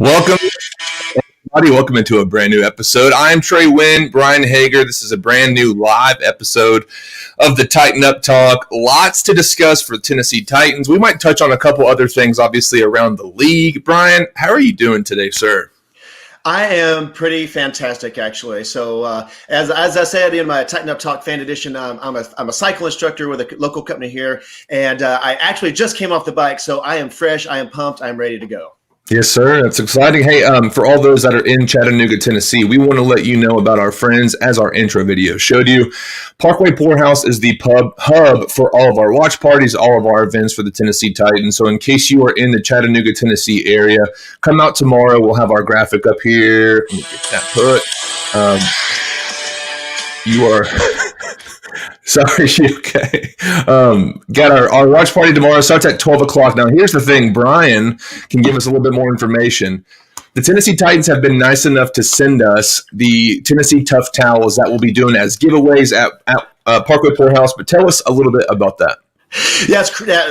Welcome, everybody. Welcome into a brand new episode. I'm Tres Winn, Brian Hager. This is a brand new live episode of the Tighten Up Talk. Lots to discuss for Tennessee Titans. We might touch on a couple other things, obviously, around the league. Brian, how are you doing today, sir? I am pretty fantastic, actually. So, as I said in my Tighten Up Talk Fan Edition, I'm a cycle instructor with a local company here, and I actually just came off the bike, so I am fresh, I am pumped, I am ready to go. Yes, sir. That's exciting. Hey, for all those that are in Chattanooga, Tennessee, we want to let you know about our friends, as our intro video showed you. Parkway Poorhouse is the hub for all of our watch parties, all of our events for the Tennessee Titans. So in case you are in the Chattanooga, Tennessee area, come out tomorrow. We'll have our graphic up here. Let me get that put. You are... Sorry, okay. Got our watch party tomorrow. Starts at 12 o'clock. Now, here's the thing. Brian can give us a little bit more information. The Tennessee Titans have been nice enough to send us the Tennessee Tough Towels that we'll be doing as giveaways at Parkway Poorhouse. But tell us a little bit about that. Yeah,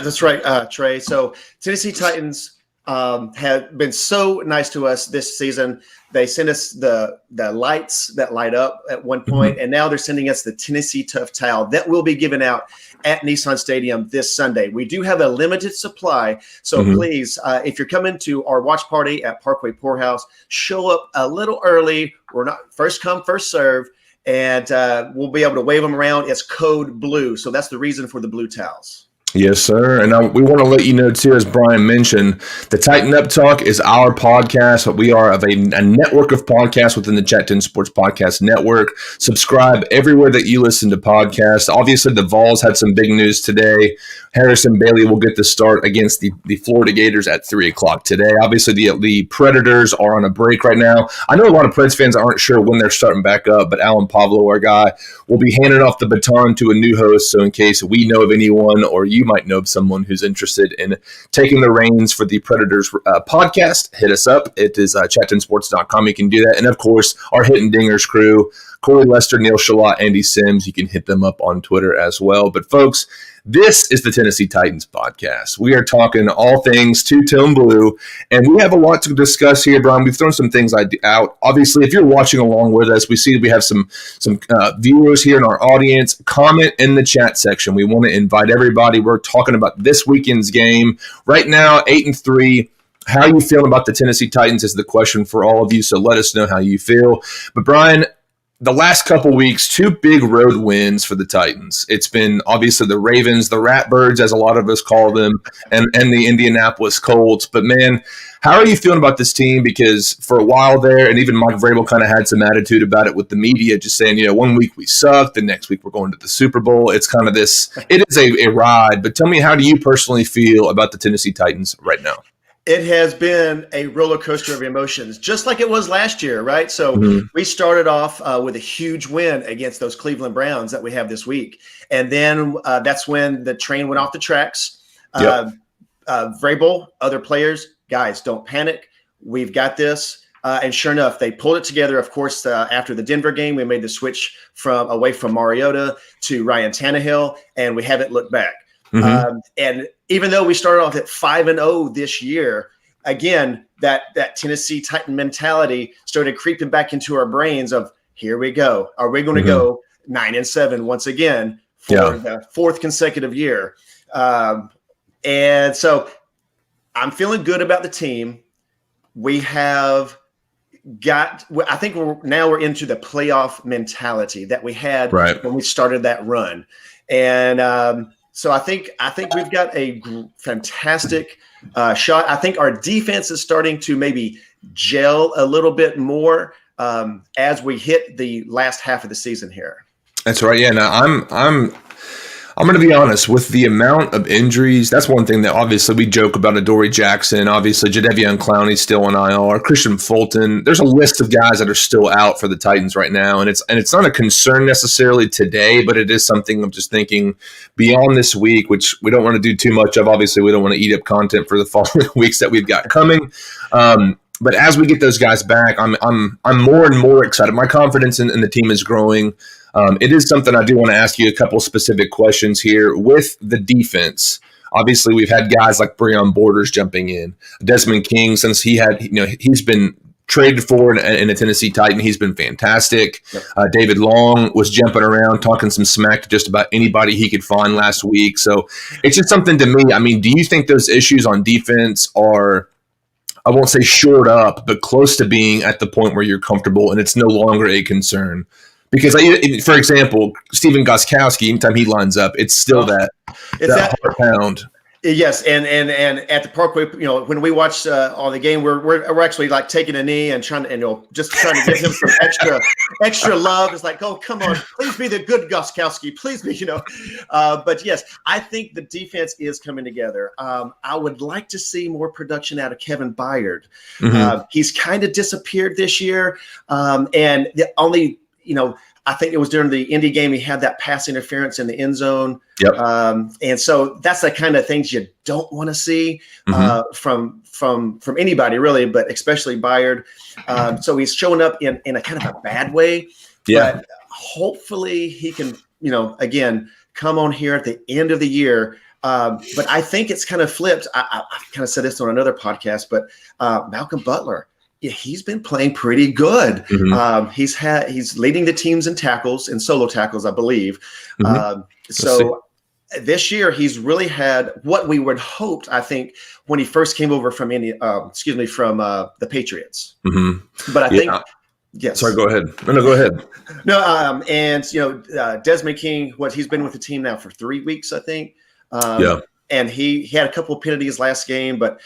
that's right, Trey. So Tennessee Titans have been so nice to us this season. They sent us the lights that light up at one point, and now they're sending us the Tennessee Tough Towel that will be given out at Nissan Stadium this Sunday. We do have a limited supply, so please, if you're coming to our watch party at Parkway Poorhouse, show up a little early. We're not first come, first serve, and we'll be able to wave them around. It's code blue, so that's the reason for the blue towels. Yes, sir. And we want to let you know, too, as Brian mentioned, the Tighten Up Talk is our podcast. We are of a network of podcasts within the Chat 10 Sports Podcast Network. Subscribe everywhere that you listen to podcasts. Obviously, the Vols had some big news today. Harrison Bailey will get the start against the Florida Gators at 3 o'clock today. Obviously, the Predators are on a break right now. I know a lot of Preds fans aren't sure when they're starting back up, but Alan Pavlo, our guy, will be handing off the baton to a new host. So in case we know of anyone or you might know of someone who's interested in taking the reins for the Predators podcast, hit us up. It is chat10sports.com. You can do that. And, of course, our Hitting Dingers crew, Corey Lester, Neil Shalott, Andy Sims. You can hit them up on Twitter as well. But, folks, this is the Tennessee Titans podcast. We are talking all things two-tone blue, and we have a lot to discuss here, Brian. We've thrown some things out. Obviously, if you're watching along with us, we see we have some viewers here in our audience. Comment in the chat section. We want to invite everybody. We're talking about this weekend's game. Right now, 8-3. How are you feeling about the Tennessee Titans is the question for all of you, so let us know how you feel. But, Brian, the last couple weeks, two big road wins for the Titans. It's been obviously the Ravens, the Ratbirds, as a lot of us call them, and the Indianapolis Colts. But, man, how are you feeling about this team? Because for a while there, and even Mike Vrabel kind of had some attitude about it with the media, just saying, 1 week we suck, the next week we're going to the Super Bowl. It's kind of this – it is a ride. But tell me, how do you personally feel about the Tennessee Titans right now? It has been a roller coaster of emotions, just like it was last year, right? So we started off with a huge win against those Cleveland Browns that we have this week. And then that's when the train went off the tracks. Vrabel, other players, guys, don't panic. We've got this. And sure enough, they pulled it together. Of course, after the Denver game, we made the switch away from Mariota to Ryan Tannehill, and we haven't looked back. And even though we started off at 5-0 this year, again, that Tennessee Titan mentality started creeping back into our brains of, here we go. Are we going to go 9-7 once again for the fourth consecutive year? And so I'm feeling good about the team. We have got, I think we're into the playoff mentality that we had when we started that run. And, so I think we've got a fantastic shot. I think our defense is starting to maybe gel a little bit more as we hit the last half of the season here. That's right. Yeah. Now I'm going to be honest with the amount of injuries. That's one thing that obviously we joke about. Adoree Jackson, obviously Jadeveon Clowney's still on IR. Christian Fulton. There's a list of guys that are still out for the Titans right now, and it's not a concern necessarily today, but it is something I'm just thinking beyond this week, which we don't want to do too much of. Obviously, we don't want to eat up content for the following weeks that we've got coming. But as we get those guys back, I'm more and more excited. My confidence in the team is growing. It is something I do want to ask you a couple specific questions here with the defense. Obviously, we've had guys like Breon Borders jumping in. Desmond King, since he's been traded for in a Tennessee Titan, he's been fantastic. Yep. David Long was jumping around, talking some smack to just about anybody he could find last week. So it's just something to me. I mean, do you think those issues on defense are, I won't say shored up, but close to being at the point where you're comfortable and it's no longer a concern? Because, for example, Stephen Gostkowski, anytime he lines up, it's still that hard pound. Yes, and at the Parkway, when we watch all the game, we're actually like taking a knee and trying to just trying to give him some extra love. It's like, oh, come on, please be the good Gostkowski, please be, But yes, I think the defense is coming together. I would like to see more production out of Kevin Byard. Mm-hmm. He's kind of disappeared this year, and the only I think it was during the Indy game he had that pass interference in the end zone. Yep. And so that's the kind of things you don't want to see from anybody really, but especially Byard. So he's showing up in a kind of a bad way. Yeah. But hopefully he can, again, come on here at the end of the year. But I think it's kind of flipped. I kind of said this on another podcast, but Malcolm Butler, yeah, he's been playing pretty good. Mm-hmm. He's leading the teams in tackles and solo tackles, I believe. Mm-hmm. So this year he's really had what we would hoped, I think, when he first came over from the Patriots. Mm-hmm. But I think, yes. Sorry, go ahead. No, go ahead. No, Desmond King, he's been with the team now for 3 weeks, I think. And he had a couple of penalties last game, but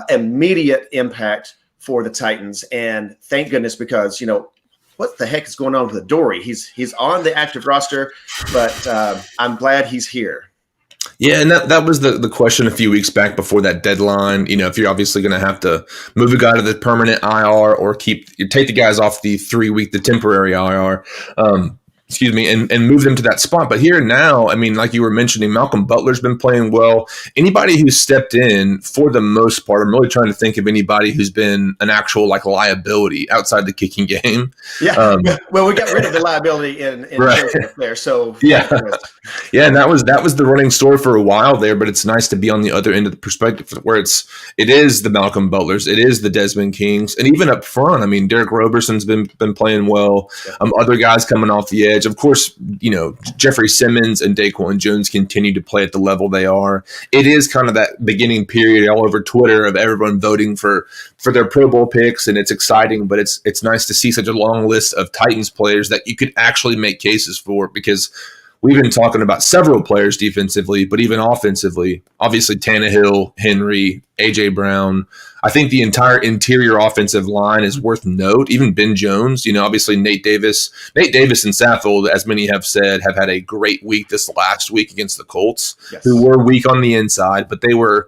immediate impact for the Titans, and thank goodness, because what the heck is going on with Adoree? He's on the active roster, but I'm glad he's here. Yeah, and that was the question a few weeks back before that deadline. If you're obviously going to have to move a guy to the permanent IR or take the guys off the temporary IR. And move them to that spot. But here now, I mean, like you were mentioning, Malcolm Butler's been playing well. Anybody who's stepped in, for the most part, I'm really trying to think of anybody who's been an actual liability outside the kicking game. Yeah. Well, we got rid of the liability in right there. So yeah, and that was the running story for a while there. But it's nice to be on the other end of the perspective where it is the Malcolm Butlers, it is the Desmond Kings, and even up front. I mean, Derek Roberson's been playing well. Other guys coming off the edge. Of course, Jeffrey Simmons and Daquan Jones continue to play at the level they are. It is kind of that beginning period all over Twitter of everyone voting for their Pro Bowl picks, and it's exciting, but it's nice to see such a long list of Titans players that you could actually make cases for, because we've been talking about several players defensively, but even offensively, obviously Tannehill, Henry, A.J. Brown. I think the entire interior offensive line is worth note. Even Ben Jones, obviously Nate Davis and Saffold, as many have said, have had a great week this last week against the Colts, who were weak on the inside, but they were,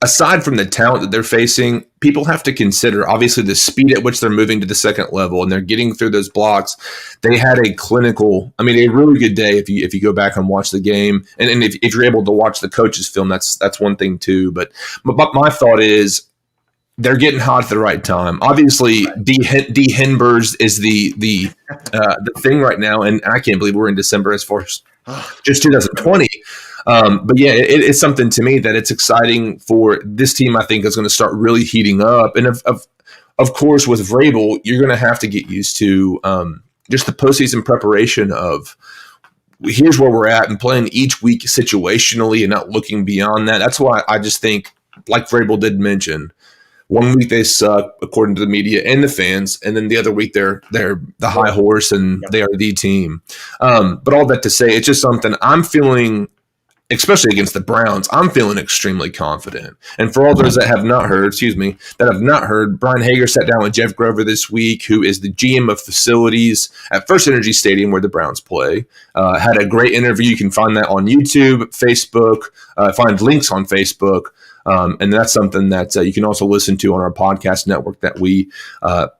aside from the talent that they're facing, people have to consider, obviously, the speed at which they're moving to the second level and they're getting through those blocks. They had a really good day if you go back and watch the game. And if you're able to watch the coach's film, that's one thing too. But my thought is they're getting hot at the right time. Obviously, D. Henbers is the thing right now, and I can't believe we're in December as far as just 2020. But yeah, it's something to me that it's exciting for this team. I think is going to start really heating up, and of course with Vrabel, you're going to have to get used to just the postseason preparation of here's where we're at and playing each week situationally and not looking beyond that. That's why I just think, like Vrabel did mention, 1 week they suck according to the media and the fans, and then the other week they're the high horse and they are the team. But all that to say, it's just something I'm feeling. Especially against the Browns, I'm feeling extremely confident. And for all those that have not heard, Brian Hager sat down with Jeff Grover this week, who is the GM of facilities at First Energy Stadium where the Browns play. Had a great interview. You can find that on YouTube, Facebook, find links on Facebook. And that's something that you can also listen to on our podcast network that we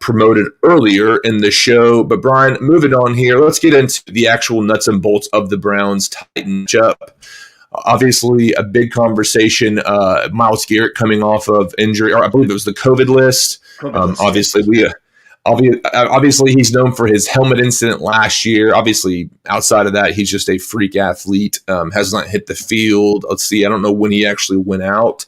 promoted earlier in the show. But Brian, moving on here, let's get into the actual nuts and bolts of the Browns Titan matchup. Obviously, a big conversation. Myles Garrett coming off of injury, or I believe it was the COVID list. Obviously, Obviously, he's known for his helmet incident last year. Obviously, outside of that, he's just a freak athlete. Has not hit the field. Let's see. I don't know when he actually went out.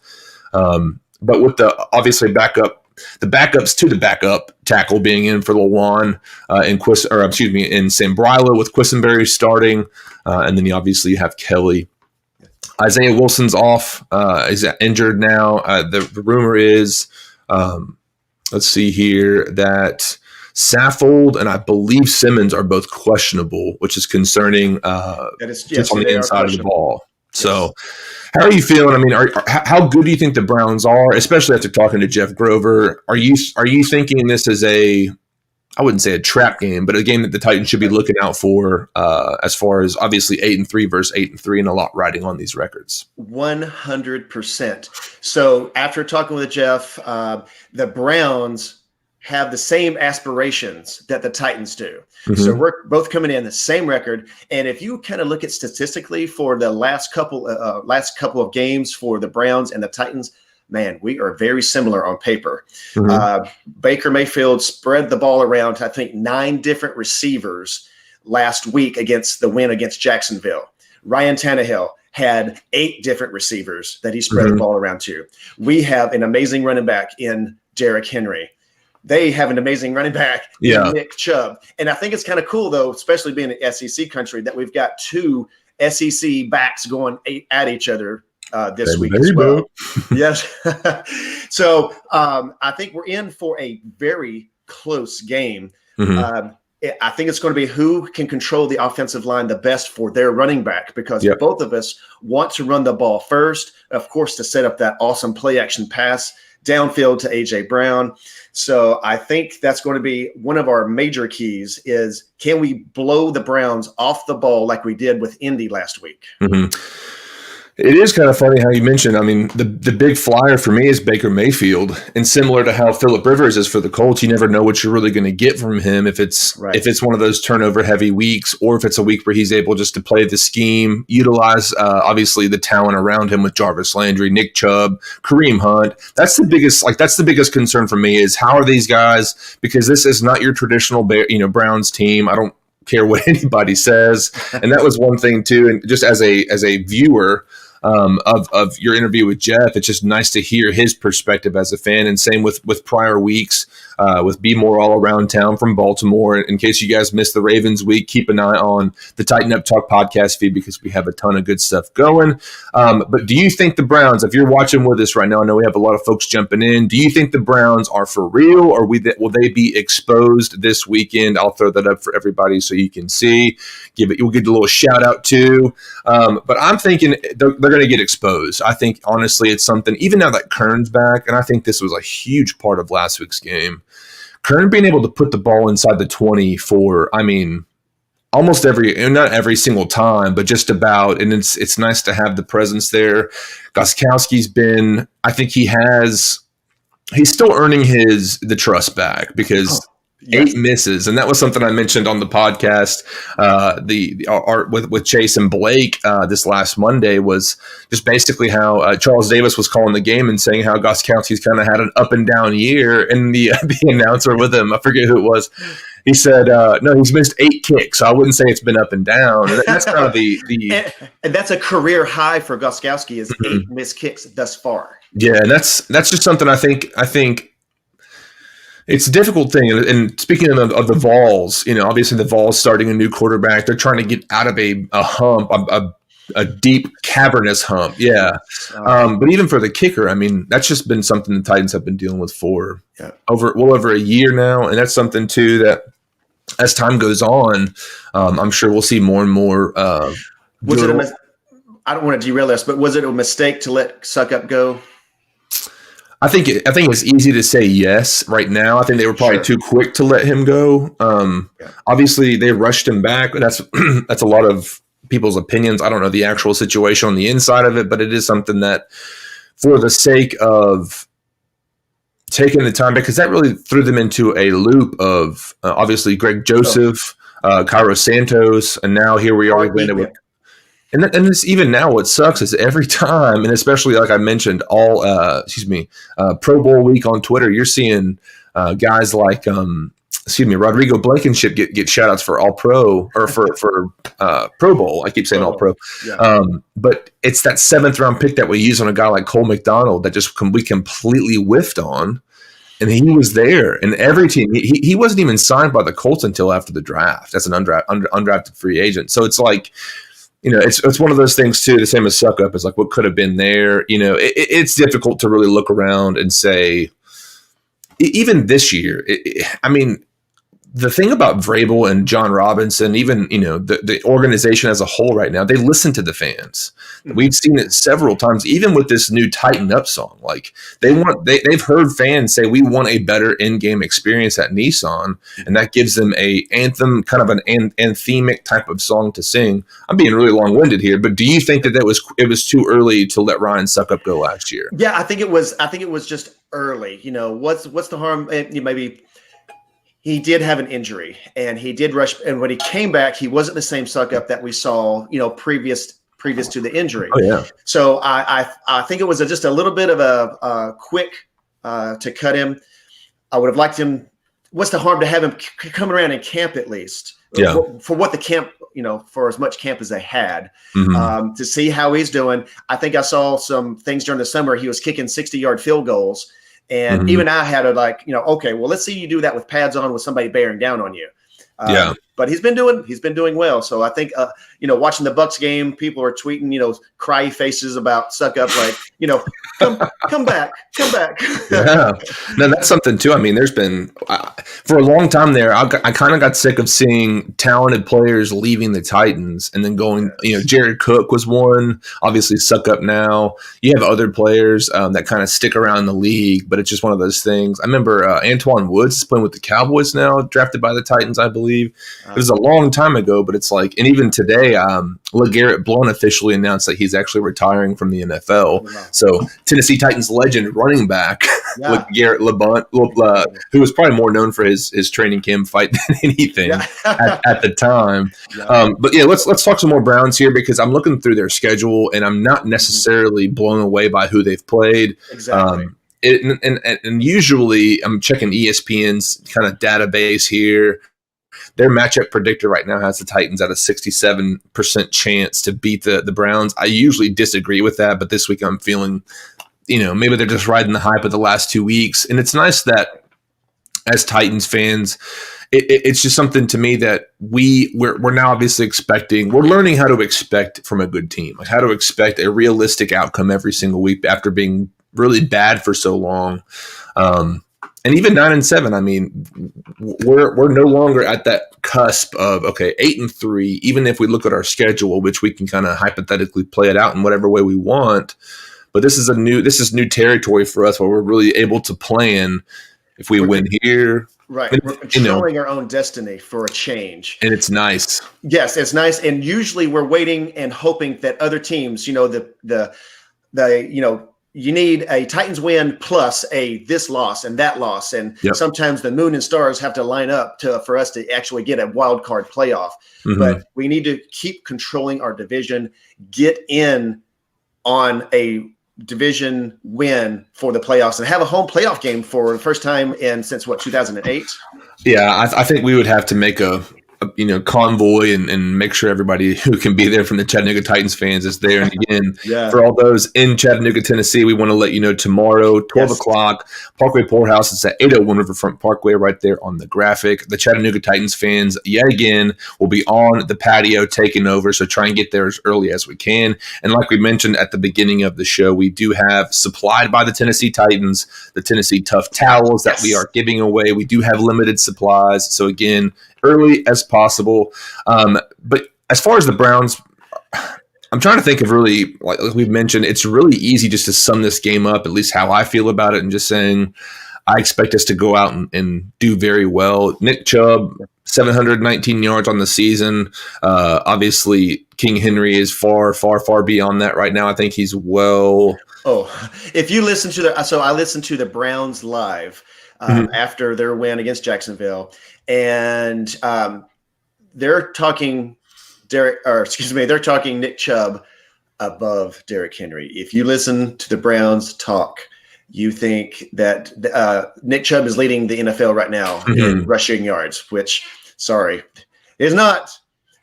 But with the obviously backups to the backup tackle being in for Lawan in Sambrilo with Quisenberry starting, and then you obviously have Kelly. Isaiah Wilson's off. He's injured now. The rumor is, let's see here, that Saffold and I believe Simmons are both questionable, which is concerning just on the inside of the ball. So how are you feeling? I mean, how good do you think the Browns are, especially after talking to Jeff Grover? Are you thinking this is I wouldn't say a trap game, but a game that the Titans should be looking out for as far as obviously 8-3 versus 8-3 and a lot riding on these records? 100%. So after talking with Jeff, the Browns have the same aspirations that the Titans do. Mm-hmm. So we're both coming in the same record. And if you kind of look at statistically for the last couple of games for the Browns and the Titans, man, we are very similar on paper. Mm-hmm. Baker Mayfield spread the ball around to, I think, 9 different receivers last week against the win against Jacksonville. Ryan Tannehill had 8 different receivers that he spread the ball around to. We have an amazing running back in Derrick Henry. They have an amazing running back in Nick Chubb. And I think it's kind of cool, though, especially being an SEC country, that we've got 2 SEC backs going at each other this week as well. Yes. So I think we're in for a very close game. Mm-hmm. I think it's going to be who can control the offensive line the best for their running back, because both of us want to run the ball first, of course, to set up that awesome play action pass downfield to A.J. Brown. So I think that's going to be one of our major keys is, can we blow the Browns off the ball like we did with Indy last week? Mm-hmm. It is kind of funny how you mentioned, I mean, the big flyer for me is Baker Mayfield. And similar to how Phillip Rivers is for the Colts, you never know what you're really going to get from him if it's one of those turnover-heavy weeks, or if it's a week where he's able just to play the scheme, utilize, obviously, the talent around him with Jarvis Landry, Nick Chubb, Kareem Hunt. That's the biggest concern for me is, how are these guys? Because this is not your traditional Browns team. I don't care what anybody says. And that was one thing, too. And just as a viewer of your interview with Jeff, it's just nice to hear his perspective as a fan, and same with prior weeks with Be More All Around Town from Baltimore. In case you guys missed the Ravens week, keep an eye on the Tighten Up Talk podcast feed, because we have a ton of good stuff going. But do you think the Browns, if you're watching with us right now, I know we have a lot of folks jumping in, do you think the Browns are for real, or will they be exposed this weekend? I'll throw that up for everybody so you can see. You'll get a little shout out too. But I'm thinking they're going to get exposed. I think, honestly, it's something, even now that Kern's back, and I think this was a huge part of last week's game, Kern being able to put the ball inside the 20 for, I mean, almost not every single time, but just about. And it's nice to have the presence there. Gostkowski's been, I think he's still earning the trust back, because 8 misses, and that was something I mentioned on the podcast. With Chase and Blake this last Monday was just basically how Charles Davis was calling the game and saying how Gostkowski's kind of had an up and down year, and the announcer with him, I forget who it was, he said, no, he's missed 8 kicks. So I wouldn't say it's been up and down. And that's kind of and that's a career high for Gostkowski, is 8 missed kicks thus far. Yeah, and that's just something I think. It's a difficult thing. And speaking of the Vols, obviously the Vols starting a new quarterback, they're trying to get out of a hump, a deep, cavernous hump. Yeah. But even for the kicker, I mean, that's just been something the Titans have been dealing with for over a year now. And that's something, too, that as time goes on, I'm sure we'll see more and more. I don't want to derail this, but was it a mistake to let Suckup go? I think it's easy to say yes right now. I think they were probably too quick to let him go. Obviously, they rushed him back. That's a lot of people's opinions. I don't know the actual situation on the inside of it, but it is something that, for the sake of taking the time, because that really threw them into a loop of obviously Greg Joseph, Cairo Santos, and now here we are with. And it's even now, what sucks is every time, and especially like I mentioned, Pro Bowl week on Twitter, you're seeing guys like Rodrigo Blankenship get shout outs for All Pro or for Pro Bowl. I keep saying All Pro. Yeah. But it's that 7th round pick that we use on a guy like Cole McDonald that we completely whiffed on. And he was there, and every team. He wasn't even signed by the Colts until after the draft as an undrafted free agent. So it's like, it's one of those things too. The same as suck up is like what could have been there. It's difficult to really look around and say. Even this year, the thing about Vrabel and John Robinson, even the organization as a whole right now, they listen to the fans. We've seen it several times, even with this new Tighten Up song. Like they've heard fans say we want a better in-game experience at Nissan, and that gives them a anthem, kind of an anthemic type of song to sing. I'm being really long-winded here, but do you think that it was too early to let Ryan suck up go last year? Yeah, I think it was just early. What's the harm? Maybe. He did have an injury, and he did rush. And when he came back, he wasn't the same suck up that we saw, previous to the injury. Oh yeah. So I think it was just a little bit of a quick to cut him. I would have liked him. What's the harm to have him come around in camp at least? Yeah. For what the camp, for as much camp as they had, to see how he's doing. I think I saw some things during the summer. He was kicking 60-yard field goals. And even I had okay, well, let's see you do that with pads on with somebody bearing down on you. But he's been doing well. So I think, watching the Bucs game, people are tweeting, cry faces about suck up, like, come back. Yeah. No, that's something too. I mean, there's been for a long time there, I kind of got sick of seeing talented players leaving the Titans and then going, Jared Cook was one, obviously suck up now. You have other players that kind of stick around the league, but it's just one of those things. I remember Antoine Woods is playing with the Cowboys now, drafted by the Titans, I believe. It was a long time ago, but it's like, and even today, LeGarrette Blount officially announced that he's actually retiring from the NFL. Wow. So Tennessee Titans legend running back LeGarrette Blount, who was probably more known for his training camp fight than anything at the time. Yeah. But yeah, let's talk some more Browns here, because I'm looking through their schedule and I'm not necessarily blown away by who they've played. Exactly. And usually I'm checking ESPN's kind of database here. Their matchup predictor right now has the Titans at a 67% chance to beat the Browns. I usually disagree with that, but this week I'm feeling, maybe they're just riding the hype of the last 2 weeks. And it's nice that as Titans fans, it's just something to me that we're now obviously expecting. We're learning how to expect from a good team, like how to expect a realistic outcome every single week after being really bad for so long. And even 9-7, I mean, we're no longer at that cusp of 8-3. Even if we look at our schedule, which we can kind of hypothetically play it out in whatever way we want, but this is new territory for us where we're really able to plan. If we win here, right, we're controlling our own destiny for a change, and it's nice. Yes, it's nice, and usually we're waiting and hoping that other teams, you need a Titans win plus a this loss and that loss. And sometimes the moon and stars have to line up for us to actually get a wild card playoff. But we need to keep controlling our division, get in on a division win for the playoffs, and have a home playoff game for the first time since 2008? Yeah, I think we would have to make a convoy and make sure everybody who can be there from the Chattanooga Titans fans is there. And again, for all those in Chattanooga, Tennessee, we want to let you know tomorrow, 12 o'clock, Parkway Poorhouse. It's at 801 Riverfront Parkway right there on the graphic. The Chattanooga Titans fans, yet again, will be on the patio taking over, so try and get there as early as we can. And like we mentioned at the beginning of the show, we do have, supplied by the Tennessee Titans, the Tennessee Tough Towels that we are giving away. We do have limited supplies, so again, early as possible. But as far as the Browns, I'm trying to think of really, like we've mentioned, it's really easy just to sum this game up, at least how I feel about it, and just saying I expect us to go out and do very well. Nick Chubb, 719 yards on the season. Obviously, King Henry is far, far, far beyond that right now. I think he's well. Oh, if you listen to I listened to the Browns live after their win against Jacksonville. And they're talking they're talking Nick Chubb above Derrick Henry. If you listen to the Browns talk, you think that Nick Chubb is leading the NFL right now in rushing yards, which, sorry, is not.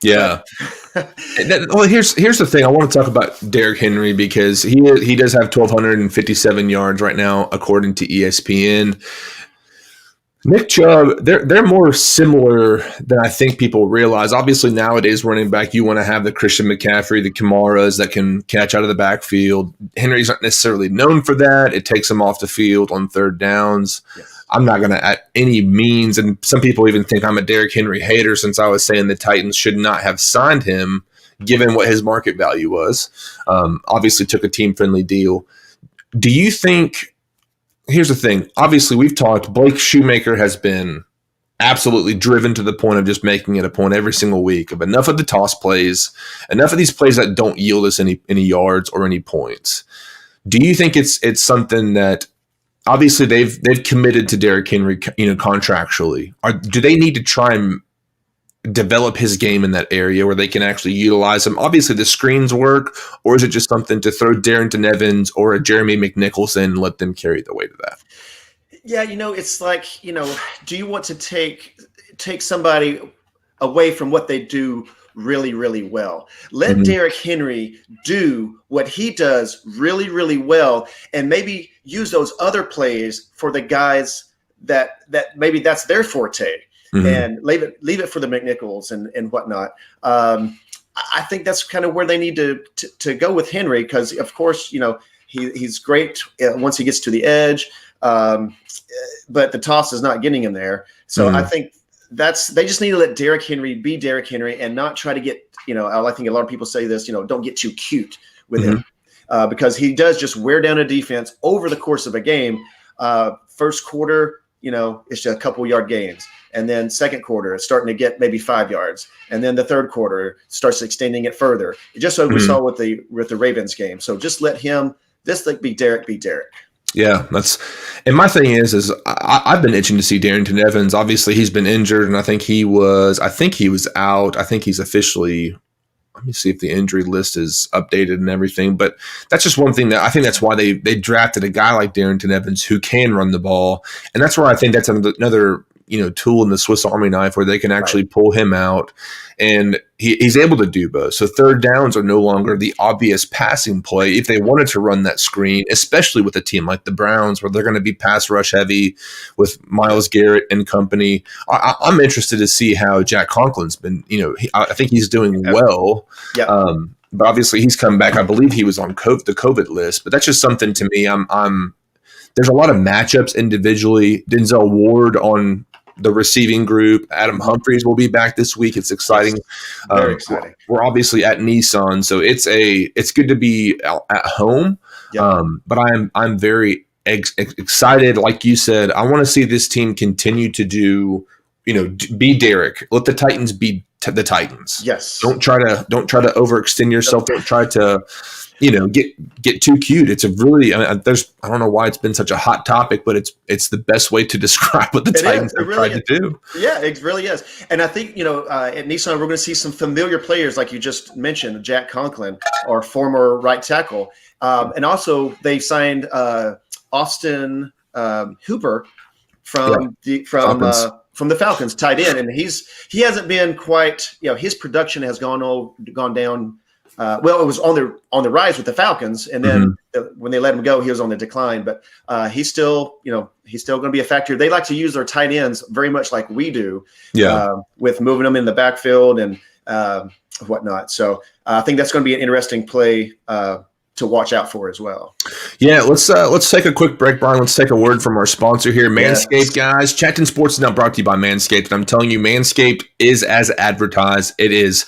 Yeah. Well, here's the thing. I want to talk about Derrick Henry because he does have 1,257 yards right now, according to ESPN. Nick Chubb, they're more similar than I think people realize. Obviously, nowadays, running back, you want to have the Christian McCaffrey, the Kamaras that can catch out of the backfield. Henry's not necessarily known for that. It takes him off the field on third downs. Yes. I'm not going to, at any means, and some people even think I'm a Derrick Henry hater since I was saying the Titans should not have signed him given what his market value was. Obviously, took a team-friendly deal. Do you think – here's the thing. Obviously, we've talked – Blake Shoemaker has been absolutely driven to the point of just making it a point every single week of enough of the toss plays, enough of these plays that don't yield us any yards or any points. Do you think it's something that – obviously, they've committed to Derrick Henry, contractually. Do they need to try and develop his game in that area where they can actually utilize him? Obviously, the screens work, or is it just something to throw Darrington Evans or a Jeremy McNicholson and let them carry the weight of that? Yeah, it's like, do you want to take somebody away from what they do really, really well? Let Derrick Henry do what he does really, really well, and maybe use those other plays for the guys that maybe that's their forte, and leave it for the McNichols and whatnot. I think that's kind of where they need to go with Henry, because of course, he's great once he gets to the edge, but the toss is not getting him there. So I think they just need to let Derrick Henry be Derrick Henry and not try to get, I think a lot of people say this, don't get too cute with him, because he does just wear down a defense over the course of a game. First quarter, it's just a couple yard gains. And then second quarter, it's starting to get maybe 5 yards. And then the third quarter starts extending it further. Just so we saw with the Ravens game. So just let him, be Derrick. Yeah, and my thing is I've been itching to see Darrington Evans. Obviously, he's been injured, and I think he was out. I think he's officially. Let me see if the injury list is updated and everything. But that's just one thing that I think that's why they drafted a guy like Darrington Evans who can run the ball, and that's where I think that's another tool in the Swiss Army knife where they can actually pull him out, and he's able to do both. So third downs are no longer the obvious passing play if they wanted to run that screen, especially with a team like the Browns where they're going to be pass rush heavy with Myles Garrett and company. I'm interested to see how Jack Conklin's been. I think he's doing well. Yeah. But obviously he's come back. I believe he was on the COVID list, but that's just something to me. There's a lot of matchups individually. Denzel Ward on the receiving group. Adam Humphries will be back this week. It's exciting. Very exciting. We're obviously at Nissan, so it's good to be at home. Yep. But I'm very excited. Like you said, I want to see this team continue to do, be Derrick. Let the Titans be the Titans. Yes. Don't try to overextend yourself. Don't try to get too cute. It's a really, I don't know why it's been such a hot topic, but it's the best way to describe what the Titans have tried to do. Yeah, it really is. And I think, at Nissan, we're going to see some familiar players, like you just mentioned, Jack Conklin, our former right tackle. And also they signed Austin Hooper from the Falcons, tight end. And he hasn't been quite, his production has gone down. It was on the rise with the Falcons, and then when they let him go, he was on the decline. But he's still going to be a factor. They like to use their tight ends very much like we do, with moving them in the backfield and whatnot. So I think that's going to be an interesting play to watch out for as well. Yeah, let's take a quick break, Brian. Let's take a word from our sponsor here, Manscaped, guys. Chatting Sports is now brought to you by Manscaped, and I'm telling you, Manscaped is as advertised. It is.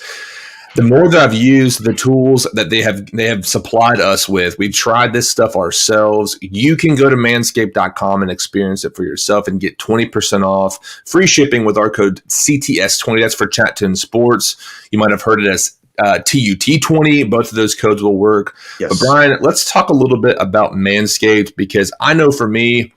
The more that I've used the tools that they have supplied us with, we've tried this stuff ourselves. You can go to manscaped.com and experience it for yourself and get 20% off, free shipping with our code CTS20. That's for Chat 10 Sports. You might have heard it as TUT20. Both of those codes will work. Yes. But Brian, let's talk a little bit about Manscaped, because I know for me,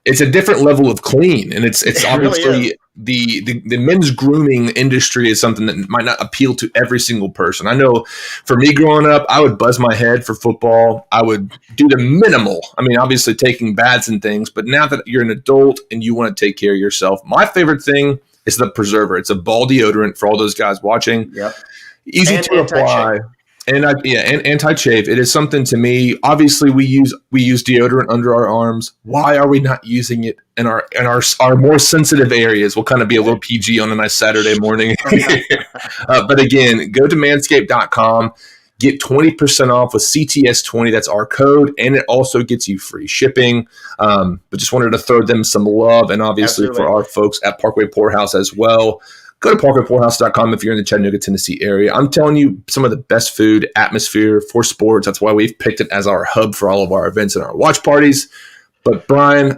it's a different level of clean, and it's obviously the men's grooming industry is something that might not appeal to every single person. I know for me growing up, I would buzz my head for football. I would do the minimal. I mean, obviously taking baths and things, but now that you're an adult and you want to take care of yourself, my favorite thing is the preserver. It's a ball deodorant for all those guys watching. Yep. Easy And to apply. And anti-chafe. It is something to me. Obviously, we use deodorant under our arms. Why are we not using it in our more sensitive areas? We'll kind of be a little PG on a nice Saturday morning. But again, go to manscape.com. Get 20% off with CTS20. That's our code, and it also gets you free shipping. But just wanted to throw them some love, and obviously for our folks at Parkway Poorhouse as well. Go to parkwaypoorhouse.com if you're in the Chattanooga, Tennessee area. I'm telling you, some of the best food, atmosphere for sports. That's why we've picked it as our hub for all of our events and our watch parties. But Brian,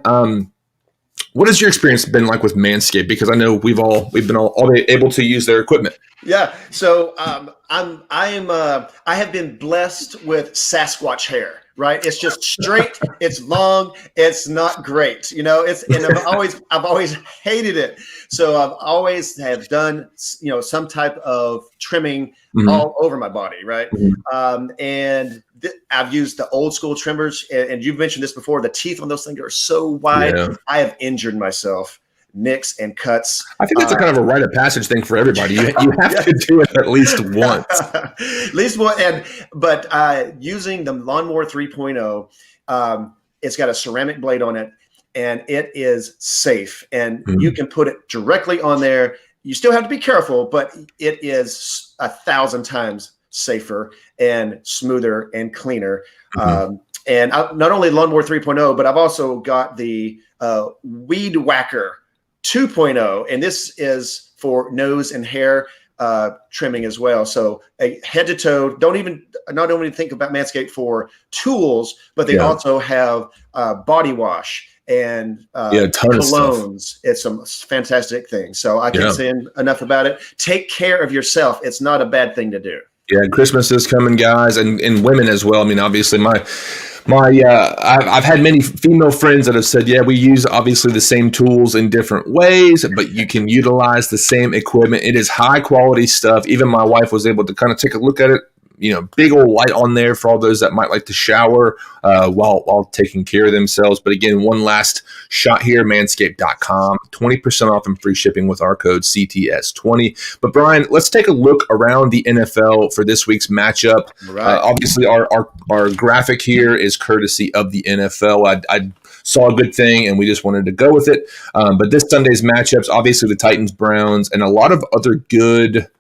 what has your experience been like with Manscaped? Because I know we've been all able to use their equipment. Yeah. So I have been blessed with Sasquatch hair. Right, it's just straight. It's long. It's not great, and I've always hated it. So I've always have done, some type of trimming all over my body, right? And I've used the old school trimmers, and you've mentioned this before. The teeth on those things are so wide. Yeah. I have injured myself. Nicks and cuts. I think that's a kind of a rite of passage thing for everybody. You have to do it at least once. At least one. But using the Lawnmower 3.0, it's got a ceramic blade on it, and it is safe. And you can put it directly on there. You still have to be careful, but it is 1,000 times safer and smoother and cleaner. And not only Lawnmower 3.0, but I've also got the Weed Whacker 2.0, and this is for nose and hair trimming as well. So head to toe. Not only think about Manscaped for tools, but they also have body wash and colognes. It's some fantastic things. So I can't say enough about it. Take care of yourself. It's not a bad thing to do. Yeah, Christmas is coming, guys, and women as well. I mean, obviously, I've had many female friends that have said, we use obviously the same tools in different ways, but you can utilize the same equipment. It is high quality stuff. Even my wife was able to kind of take a look at it. Big old light on there for all those that might like to shower while taking care of themselves. But again, one last shot here, manscape.com, 20% off and free shipping with our code CTS20. But Brian, let's take a look around the NFL for this week's matchup. Right. Obviously, our graphic here is courtesy of the NFL. I saw a good thing, and we just wanted to go with it. But this Sunday's matchups, obviously the Titans-Browns, and a lot of other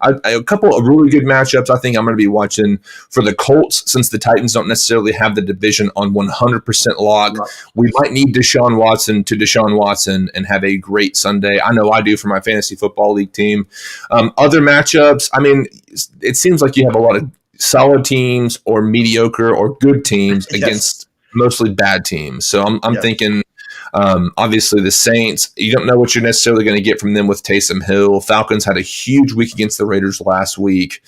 a couple of really good matchups I think I'm going to be watching for the Colts, since the Titans don't necessarily have the division on 100% lock. Right. We might need Deshaun Watson and have a great Sunday. I know I do for my fantasy football league team. Other matchups, I mean, it seems like you have a lot of solid teams or mediocre or good teams against mostly bad teams. So I'm thinking, obviously the Saints, you don't know what you're necessarily going to get from them with Taysom Hill. Falcons had a huge week against the Raiders last week.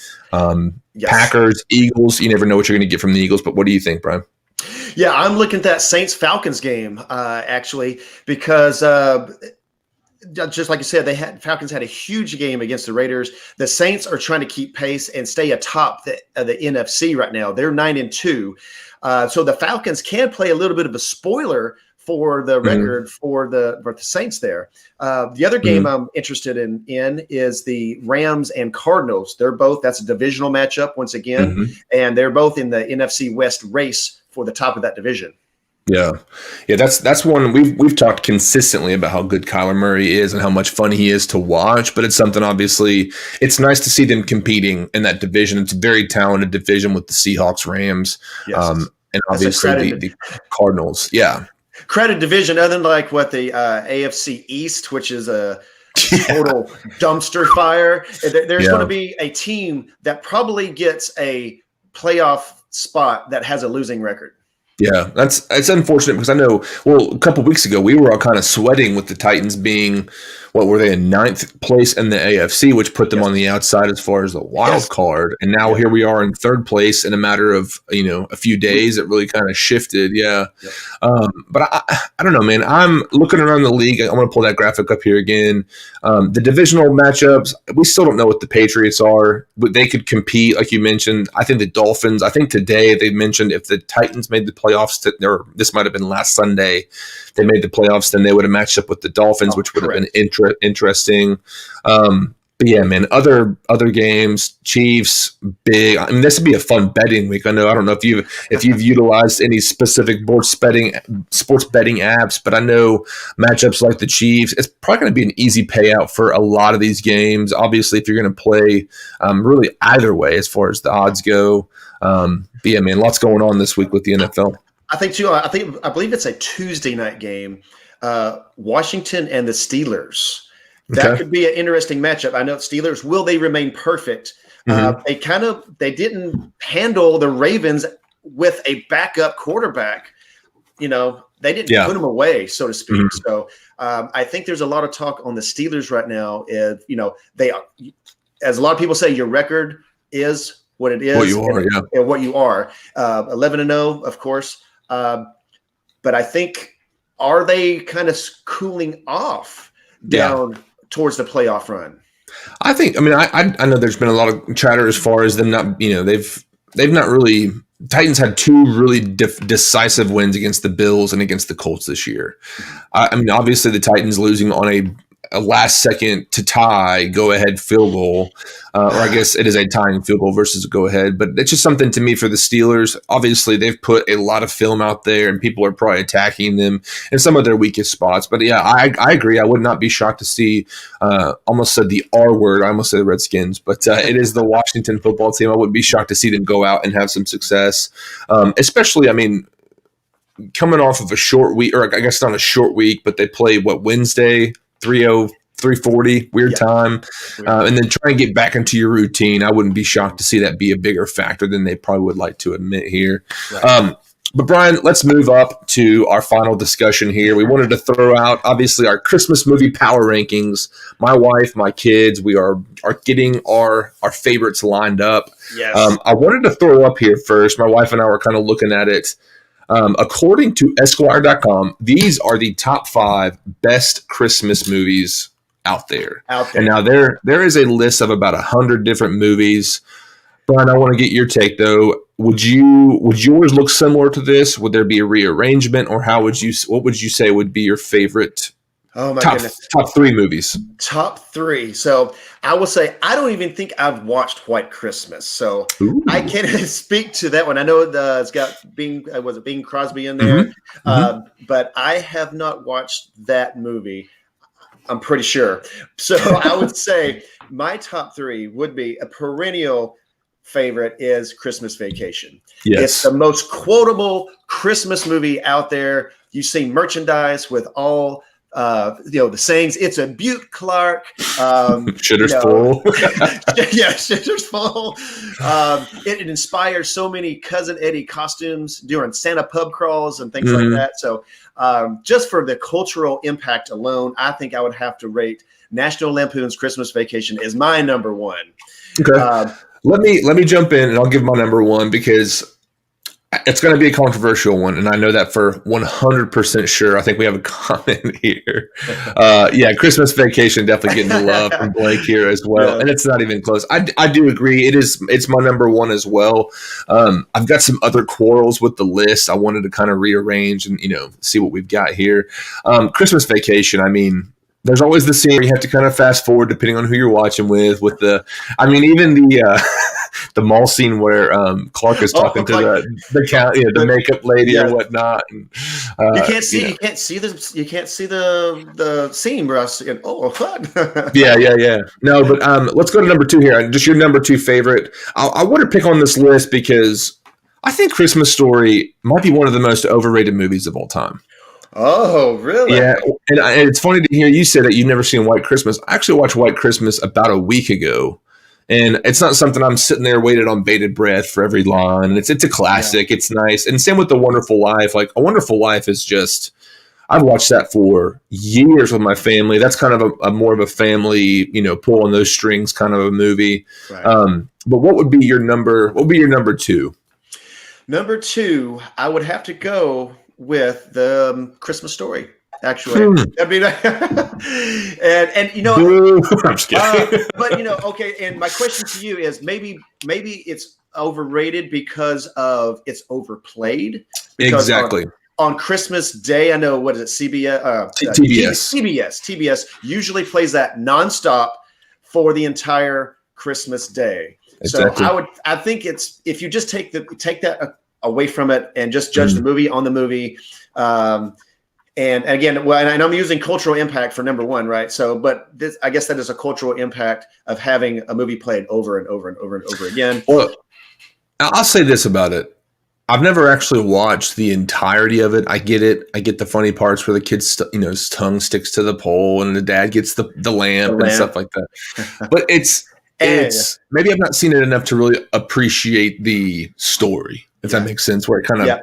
Packers, Eagles, you never know what you're going to get from the Eagles. But what do you think, Brian? Yeah, I'm looking at that Saints-Falcons game, actually, because just like you said, Falcons had a huge game against the Raiders. The Saints are trying to keep pace and stay atop the NFC right now. They're 9-2. So the Falcons can play a little bit of a spoiler for the record for the Saints there. The other game I'm interested in is the Rams and Cardinals. That's a divisional matchup once again, and they're both in the NFC West race for the top of that division. Yeah, that's one we've talked consistently about how good Kyler Murray is and how much fun he is to watch. But it's something, obviously, it's nice to see them competing in that division. It's a very talented division with the Seahawks, Rams, and obviously the Cardinals. Yeah, crowded division, other than like what the AFC East, which is a total dumpster fire. There's going to be a team that probably gets a playoff spot that has a losing record. Yeah, it's unfortunate because I know, a couple of weeks ago, we were all kind of sweating with the Titans being what were they in 9th place in the AFC, which put them Yes. on the outside as far as the wild card. And now here we are in 3rd place in a matter of, a few days. It really kind of shifted. Yeah. Yep. But I don't know, man. I'm looking around the league. I'm going to pull that graphic up here again. The divisional matchups, we still don't know what the Patriots are, but they could compete, like you mentioned. I think the Dolphins, I think today they mentioned if the Titans made the playoffs, or this might have been last Sunday, they made the playoffs, then they would have matched up with the Dolphins, which would have been interesting. But yeah, man, other games, Chiefs, big. I mean, this would be a fun betting week. I don't know if you've utilized any specific sports betting apps, but I know matchups like the Chiefs, it's probably going to be an easy payout for a lot of these games. Obviously, if you're going to play really either way as far as the odds go. But yeah, man, lots going on this week with the NFL. I think too. I believe it's a Tuesday night game. Washington and the Steelers. That could be an interesting matchup. I know Steelers, will they remain perfect? They didn't handle the Ravens with a backup quarterback. They didn't put them away, so to speak. So I think there's a lot of talk on the Steelers right now. They are, as a lot of people say, your record is what it is. What you are, and what you are. 11-0, of course. But I think, are they kind of cooling off down towards the playoff run? I think. I mean, I know there's been a lot of chatter as far as them not. They've not really. Titans had 2 really decisive wins against the Bills and against the Colts this year. I mean, obviously the Titans losing on a last second to tie go ahead field goal, or I guess it is a tying field goal versus a go ahead. But it's just something to me for the Steelers. Obviously, they've put a lot of film out there, and people are probably attacking them in some of their weakest spots. But yeah, I agree. I would not be shocked to see. Almost said the R word. I almost said the Redskins, but it is the Washington football team. I wouldn't be shocked to see them go out and have some success, especially. I mean, coming off of a short week, or I guess not a short week, but they play Wednesday. 3:40, weird time. And then try and get back into your routine. I wouldn't be shocked to see that be a bigger factor than they probably would like to admit here. Right. But Brian, let's move up to our final discussion here. We wanted to throw out, obviously, our Christmas movie power rankings. My wife, my kids, we are getting our favorites lined up. Yes. I wanted to throw up here first. My wife and I were kind of looking at it. According to Esquire.com, these are the top 5 best Christmas movies out there. And now there is a list of about 100 different movies. Brian, I want to get your take though. Would yours look similar to this? Would there be a rearrangement, or what would you say would be your favorite? Oh my goodness. Top 3 movies. Top 3. So I will say, I don't even think I've watched White Christmas. So I can't speak to that one. I know it's got Bing Crosby in there. But I have not watched that movie. I'm pretty sure. So I would say my top 3 would be a perennial favorite is Christmas Vacation. Yes. It's the most quotable Christmas movie out there. You see merchandise with all the sayings. It's a Butte Clark. Shitter's full. Yeah, Shitter's full. It inspires so many Cousin Eddie costumes during Santa pub crawls and things like that. So just for the cultural impact alone, I think I would have to rate National Lampoon's Christmas Vacation as my number 1. Okay. Let me jump in and I'll give my number 1 because it's going to be a controversial one, and I know that for 100% sure. I think we have a comment here. Christmas Vacation definitely getting the love from Blake here as well, and it's not even close. I do agree. It's my number 1 as well. I've got some other quarrels with the list. I wanted to kind of rearrange and see what we've got here. Christmas Vacation. I mean, there's always the scene where you have to kind of fast forward depending on who you're watching with the mall scene where Clark is talking to the makeup lady or whatnot. And, you can't see the scene, Russ. Yeah. No, but let's go to number 2 here. Just your number 2 favorite. I want to pick on this list because I think Christmas Story might be one of the most overrated movies of all time. Oh, really? Yeah, and it's funny to hear you say that you've never seen White Christmas. I actually watched White Christmas about a week ago, and it's not something I'm sitting there waiting on bated breath for every line. It's a classic. Yeah. It's nice. And same with The Wonderful Life. Like, A Wonderful Life is just I've watched that for years with my family. That's kind of a more of a family, pull on those strings kind of a movie. Right. But what would be your number? What would be your number two? Number two, I would have to go with the Christmas Story. Actually, that'd be and I'm just kidding. but okay. And my question to you is maybe it's overrated because of it's overplayed. Because exactly. On Christmas Day, I know, what is it? TBS usually plays that nonstop for the entire Christmas Day. Exactly. So I think it's, if you just take that away from it and just judge the movie on the movie. And again, and I'm using cultural impact for number one, right? So, but this, I guess that is a cultural impact of having a movie played over and over and over and over again. Well, I'll say this about it. I've never actually watched the entirety of it. I get it. I get the funny parts where the kid's, his tongue sticks to the pole and the dad gets the lamp and stuff like that. But it's maybe I've not seen it enough to really appreciate the story, if that makes sense, where it kind of,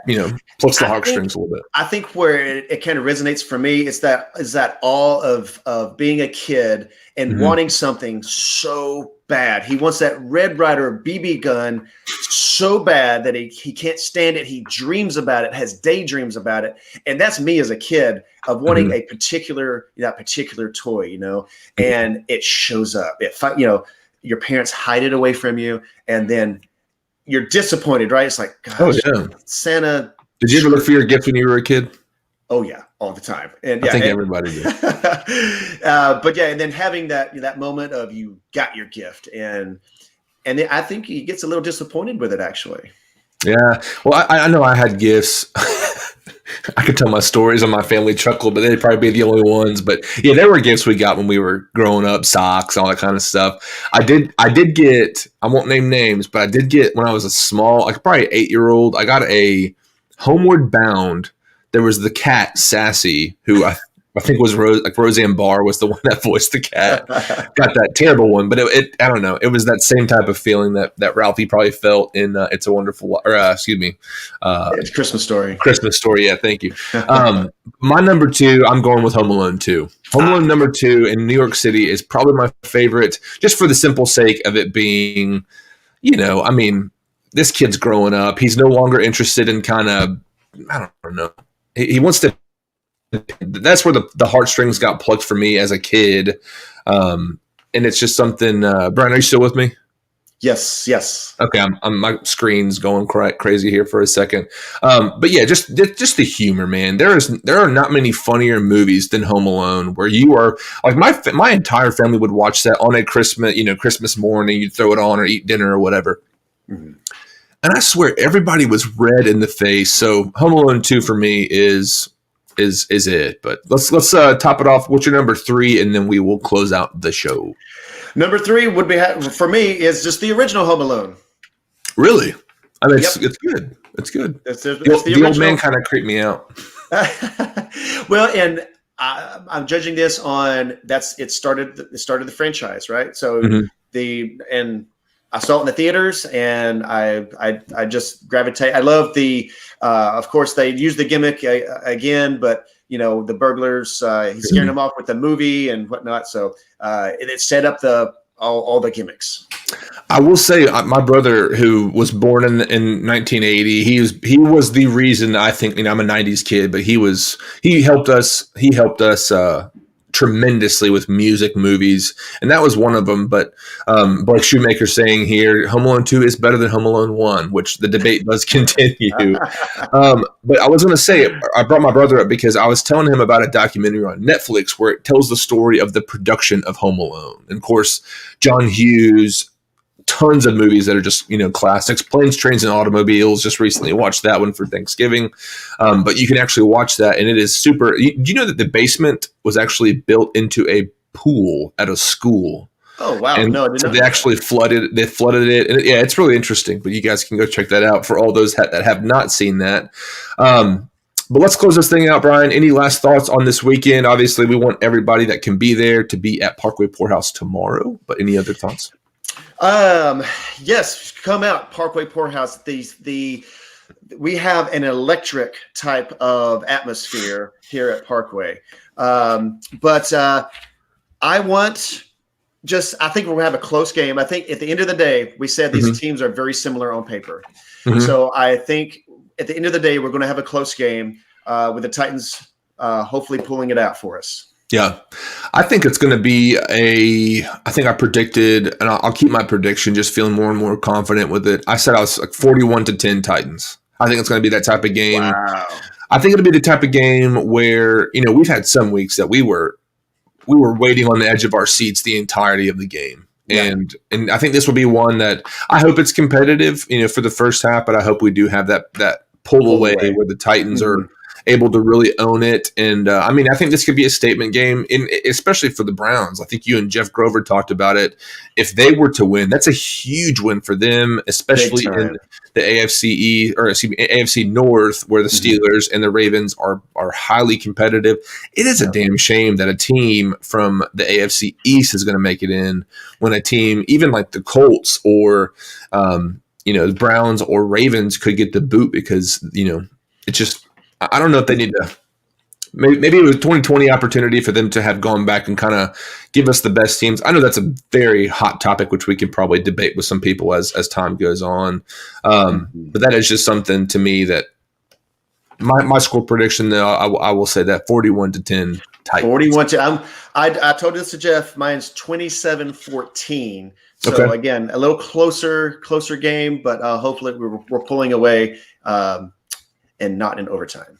plucks the heartstrings a little bit. I think where it kind of resonates for me is that all of being a kid and wanting something so bad. He wants that Red Ryder BB gun so bad that he can't stand it. He dreams about it, has daydreams about it. And that's me as a kid of wanting a particular toy, and it shows up. Your parents hide it away from you, and then you're disappointed, right? It's like, gosh, Santa. Did you ever look for your gift when you were a kid? Oh yeah, all the time. And I think everybody did. But and then having that moment of you got your gift, and then I think he gets a little disappointed with it, actually. Yeah. Well, I know I had gifts. I could tell my stories on my family chuckle, but they'd probably be the only ones. But yeah, there were gifts we got when we were growing up, socks, all that kind of stuff. I did get, I won't name names, but I did get, when I was a small, like probably 8-year-old, I got a Homeward Bound. There was the cat Sassy, who I think was Roseanne Barr was the one that voiced the cat. Got that terrible one, but it I don't know. It was that same type of feeling that Ralphie probably felt in It's a Wonderful, it's Christmas Story. Christmas Story, yeah, thank you. My number two, I'm going with Home Alone 2. Home Alone number 2 in New York City is probably my favorite, just for the simple sake of it being, this kid's growing up. He's no longer interested in kind of, I don't know. He wants to. That's where the heartstrings got plucked for me as a kid, and it's just something. Brian, are you still with me? Yes. Okay, my screen's going crazy here for a second, but yeah, just the humor, man. There are not many funnier movies than Home Alone, where you are like my entire family would watch that on a Christmas morning. You'd throw it on or eat dinner or whatever. Mm-hmm. And I swear everybody was red in the face. So Home Alone 2 for me is it. But let's top it off. What's your number 3? And then we will close out the show. Number 3 would be, for me, is just the original Home Alone. Really? I mean, it's good. It's good. The old man kind of creeped me out. Well, and I'm judging this on it started the franchise, right? So I saw it in the theaters, and I just gravitate. I love the, of course, they use the gimmick again, but the burglars, he's scaring them off with the movie and whatnot. So it set up all the gimmicks. I will say, my brother, who was born in 1980, he was the reason. I think I'm a '90s kid, but he helped us tremendously with music, movies, and that was one of them. But Blake Shoemaker saying here, Home Alone 2 is better than Home Alone 1, which the debate does continue. But I was going to say, I brought my brother up because I was telling him about a documentary on Netflix where it tells the story of the production of Home Alone. And of course, John Hughes, tons of movies that are just, classics. Planes, Trains, and Automobiles. Just recently watched that one for Thanksgiving. But you can actually watch that, and it is super. Do you know that the basement was actually built into a pool at a school? Oh, wow. And no, I didn't know. They actually flooded it. And it's really interesting, but you guys can go check that out for all those that have not seen that. But let's close this thing out, Brian. Any last thoughts on this weekend? Obviously, we want everybody that can be there to be at Parkway Poorhouse tomorrow, but any other thoughts? Yes, come out, Parkway Poorhouse. The we have an electric type of atmosphere here at Parkway. But I think we're going to have a close game. I think at the end of the day, we said these teams are very similar on paper. So I think at the end of the day, we're going to have a close game with the Titans hopefully pulling it out for us. Yeah, I think it's going to be I think I predicted, and I'll keep my prediction, just feeling more and more confident with it. I said I was like 41-10 Titans. I think it's going to be that type of game. Wow. I think it'll be the type of game where, we've had some weeks that we were waiting on the edge of our seats the entirety of the game. Yeah. And I think this will be one that I hope it's competitive, for the first half, but I hope we do have that pull away where the Titans are able to really own it. And I think this could be a statement game, especially for the Browns. I think you and Jeff Grover talked about it. If they were to win, that's a huge win for them, especially in the AFC North, where the Steelers and the Ravens are highly competitive. It is a damn shame that a team from the AFC East is going to make it in when a team, even like the Colts or the Browns or Ravens, could get the boot because it's just. I don't know if they need to. Maybe it was a 2020 opportunity for them to have gone back and kind of give us the best teams. I know that's a very hot topic, which we can probably debate with some people as time goes on. But that is just something to me that my score prediction, though, I will say that 41-10 Titans. 41-10. I told this to Jeff. Mine's 27-14. So again, a little closer game, but hopefully we're pulling away. And not in overtime.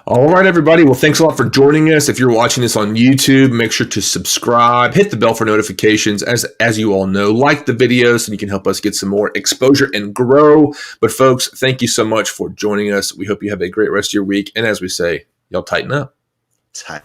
All right, everybody. Well, thanks a lot for joining us. If you're watching this on YouTube, make sure to subscribe, hit the bell for notifications. As you all know, like the videos, and you can help us get some more exposure and grow. But folks, thank you so much for joining us. We hope you have a great rest of your week. And as we say, y'all tighten up. Tight.